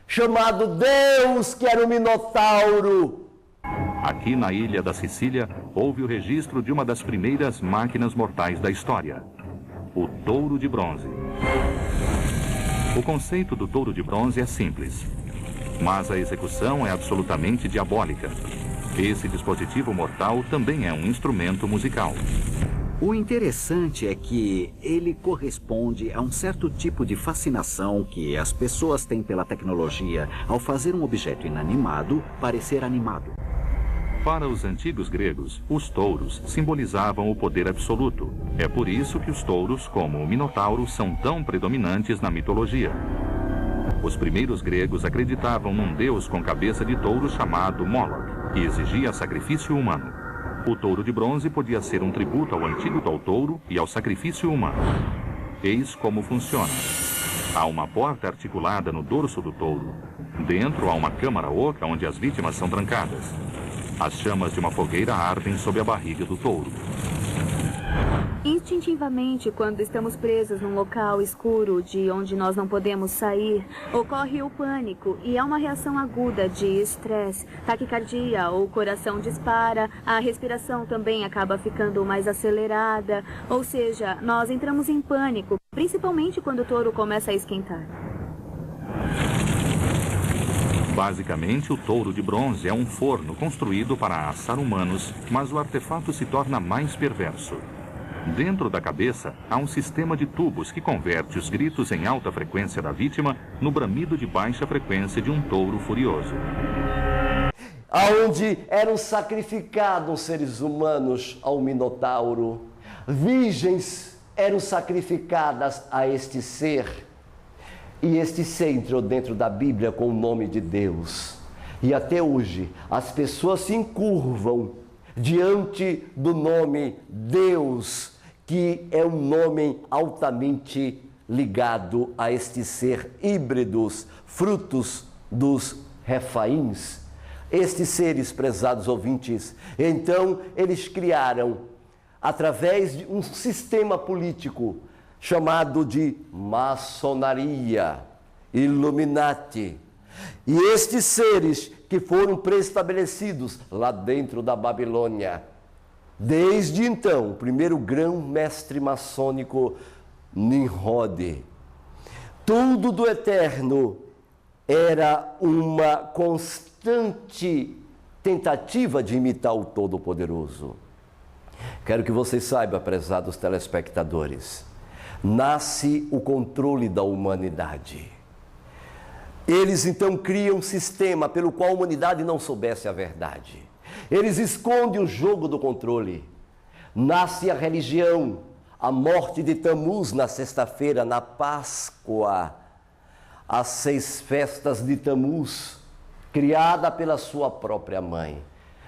chamado Deus, que era o Minotauro. Aqui na ilha da Sicília, houve o registro de uma das primeiras máquinas mortais da história, o touro de bronze. O conceito do touro de bronze é simples, mas a execução é absolutamente diabólica. Esse dispositivo mortal também é um instrumento musical. O interessante é que ele corresponde a um certo tipo de fascinação que as pessoas têm pela tecnologia ao fazer um objeto inanimado parecer animado. Para os antigos gregos, os touros simbolizavam o poder absoluto. É por isso que os touros, como o Minotauro, são tão predominantes na mitologia. Os primeiros gregos acreditavam num deus com cabeça de touro chamado Moloch, que exigia sacrifício humano. O touro de bronze podia ser um tributo ao antídoto ao touro e ao sacrifício humano. Eis como funciona. Há uma porta articulada no dorso do touro. Dentro há uma câmara oca onde as vítimas são trancadas. As chamas de uma fogueira ardem sob a barriga do touro. Instintivamente, quando estamos presos num local escuro de onde nós não podemos sair, ocorre o pânico e há uma reação aguda de estresse, taquicardia, o coração dispara, a respiração também acaba ficando mais acelerada, ou seja, nós entramos em pânico, principalmente quando o touro começa a esquentar. Basicamente, o touro de bronze é um forno construído para assar humanos, mas o artefato se torna mais perverso. Dentro da cabeça, há um sistema de tubos que converte os gritos em alta frequência da vítima no bramido de baixa frequência de um touro furioso. Aonde eram sacrificados seres humanos ao Minotauro, virgens eram sacrificadas a este ser. E este ser entrou dentro da Bíblia com o nome de Deus. E até hoje, as pessoas se encurvam diante do nome Deus, que é um nome altamente ligado a este ser híbridos, frutos dos Refaíns. Estes seres, prezados ouvintes, então eles criaram, através de um sistema político chamado de maçonaria, Illuminati. E estes seres que foram preestabelecidos lá dentro da Babilônia. Desde então, o primeiro grão-mestre maçônico, Nimrod. Tudo do eterno era uma constante tentativa de imitar o Todo-Poderoso. Quero que vocês saibam, prezados telespectadores, nasce o controle da humanidade. Eles então criam um sistema pelo qual a humanidade não soubesse a verdade. Eles escondem o jogo do controle. Nasce a religião, a morte de Tamuz na sexta-feira, na Páscoa, as 6 festas de Tamuz, criada pela sua própria mãe.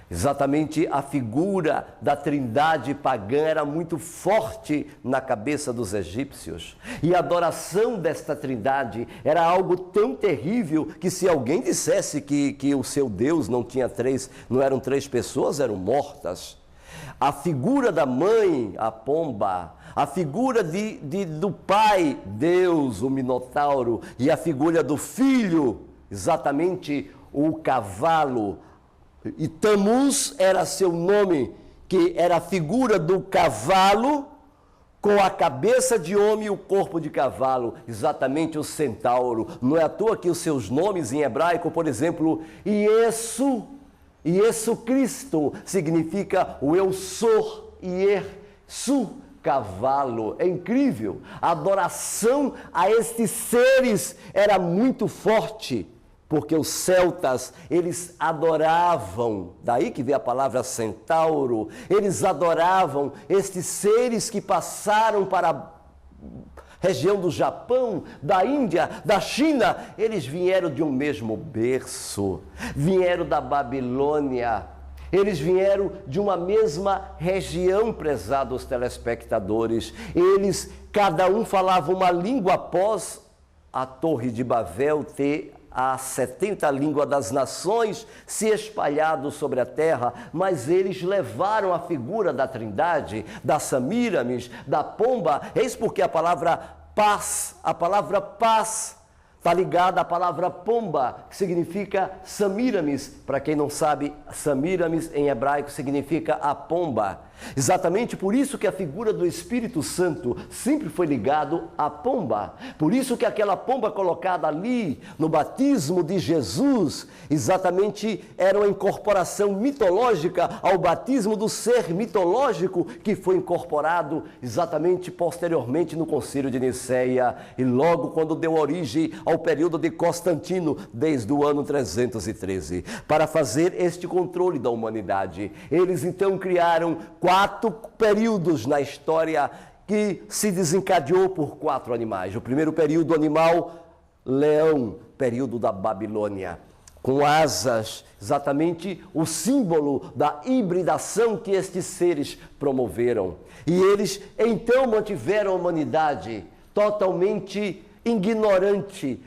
Exatamente a figura da trindade pagã era muito forte na cabeça dos egípcios. E a adoração desta trindade era algo tão terrível que se alguém dissesse que o seu Deus não eram 3 pessoas, eram mortas. A figura da mãe, a pomba, a figura do pai, Deus, o Minotauro, e a figura do filho, exatamente o cavalo. E Tamuz era seu nome, que era a figura do cavalo com a cabeça de homem e o corpo de cavalo, exatamente o centauro. Não é à toa que os seus nomes em hebraico, por exemplo, Iesu Cristo, significa o eu sou, Iesu, cavalo. É incrível. A adoração a estes seres era muito forte. Porque os celtas, eles adoravam, daí que vem a palavra centauro, eles adoravam estes seres que passaram para a região do Japão, da Índia, da China. Eles vieram de um mesmo berço, vieram da Babilônia, eles vieram de uma mesma região, prezados telespectadores. Eles, cada um falava uma língua após a Torre de Babel ter as 70 línguas das nações se espalhados sobre a terra, mas eles levaram a figura da trindade, da Samíramis, da pomba. Eis porque a palavra paz está ligada à palavra pomba, que significa Samiramis. Para quem não sabe, Samiramis em hebraico significa a pomba. Exatamente por isso que a figura do Espírito Santo sempre foi ligado à pomba. Por isso que aquela pomba colocada ali no batismo de Jesus, exatamente era uma incorporação mitológica ao batismo do ser mitológico que foi incorporado exatamente posteriormente no Concílio de Nicéia e logo quando deu origem ao período de Constantino, desde o ano 313, para fazer este controle da humanidade. Eles então criaram 4 períodos na história que se desencadeou por 4 animais. O primeiro período animal, leão, período da Babilônia, com asas, exatamente o símbolo da hibridação que estes seres promoveram. E eles então mantiveram a humanidade totalmente ignorante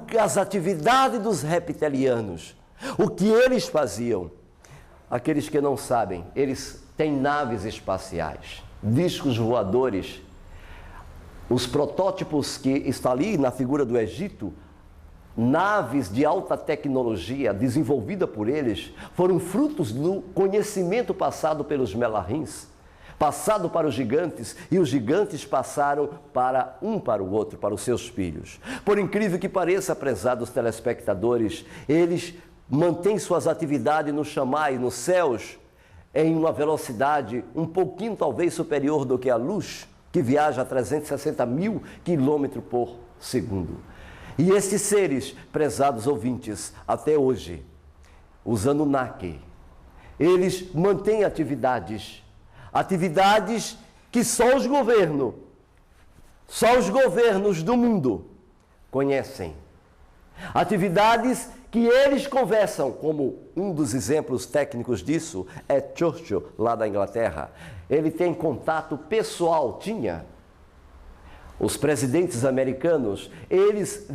das atividades dos reptilianos. O que eles faziam? Aqueles que não sabem, eles têm naves espaciais, discos voadores. Os protótipos que estão ali na figura do Egito, naves de alta tecnologia desenvolvida por eles, foram frutos do conhecimento passado pelos Melarins, passado para os gigantes, e os gigantes passaram para o outro, para os seus filhos. Por incrível que pareça, prezados telespectadores, eles mantêm suas atividades no Shammai, nos céus, em uma velocidade um pouquinho talvez superior do que a luz, que viaja a 360 mil quilômetros por segundo. E esses seres, prezados ouvintes, até hoje, os Anunnaki, eles mantêm atividades que só os governos do mundo conhecem. Atividades que eles conversam, como um dos exemplos técnicos disso é Churchill, lá da Inglaterra. Ele tem contato pessoal, os presidentes americanos, eles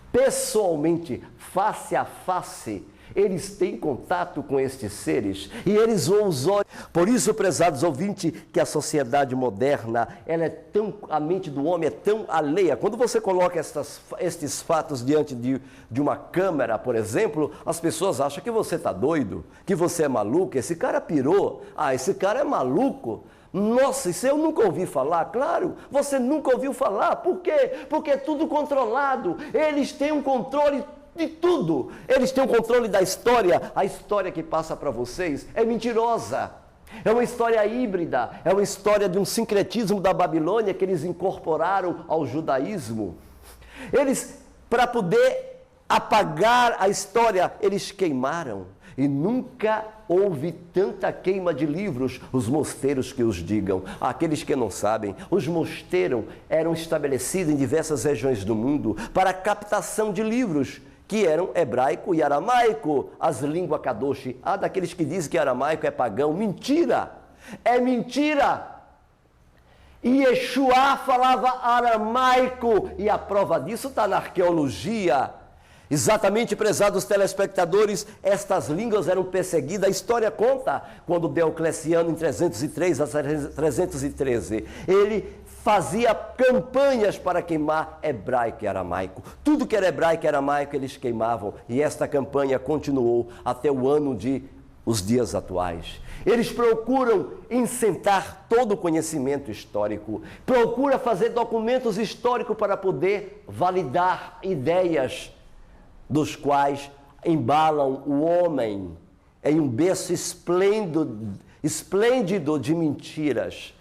pessoalmente, face a face, eles têm contato com estes seres e eles os olham. Por isso, prezados ouvintes, que a sociedade moderna, a mente do homem é tão alheia. Quando você coloca estes fatos diante de uma câmera, por exemplo, as pessoas acham que você está doido, que você é maluco, esse cara pirou, esse cara é maluco. Nossa, isso eu nunca ouvi falar. Claro, você nunca ouviu falar. Por quê? Porque é tudo controlado. Eles têm um controle de tudo. Eles têm o controle da história. A história que passa para vocês é mentirosa. É uma história híbrida. É uma história de um sincretismo da Babilônia que eles incorporaram ao judaísmo. Eles, para poder apagar a história, eles queimaram. E nunca houve tanta queima de livros, os mosteiros que os digam. Aqueles que não sabem, os mosteiros eram estabelecidos em diversas regiões do mundo para a captação de livros, que eram hebraico e aramaico, as línguas kadosh. Daqueles que dizem que aramaico é pagão. Mentira! É mentira! E Yeshua falava aramaico, e a prova disso está na arqueologia. Exatamente, prezados telespectadores, estas línguas eram perseguidas. A história conta, quando Diocleciano, em 303 a 313, ele fazia campanhas para queimar hebraico e aramaico. Tudo que era hebraico e aramaico eles queimavam. E esta campanha continuou até o ano os dias atuais. Eles procuram incentar todo o conhecimento histórico, procuram fazer documentos históricos para poder validar ideias dos quais embalam o homem em um berço esplêndido de mentiras.